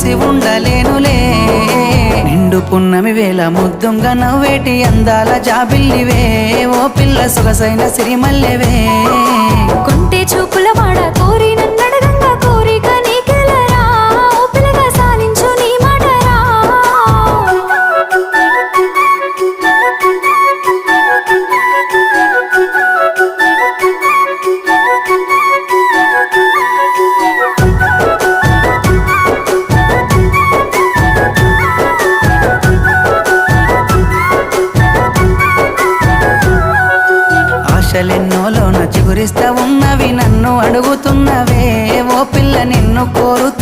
చూసి ఉండలేనులే నిండు పున్నమి వేళ ముద్దుంగా నవ్వేటి అందాల జాబిల్లివే ఓ పిల్ల సొగసైన సిరిమల్లెవే కొంటే చూపుల వాడ కోరి నన్నడగంగా కోరిక నీకెలరా ఓ పిల్లగా సాలించు నీ మాటరా ఆశలెన్నోలోన చిగురిస్తా ఉన్నవి నన్ను అడుగుతున్నవే ఓ పిల్ల నిన్ను కోరుతున్నవే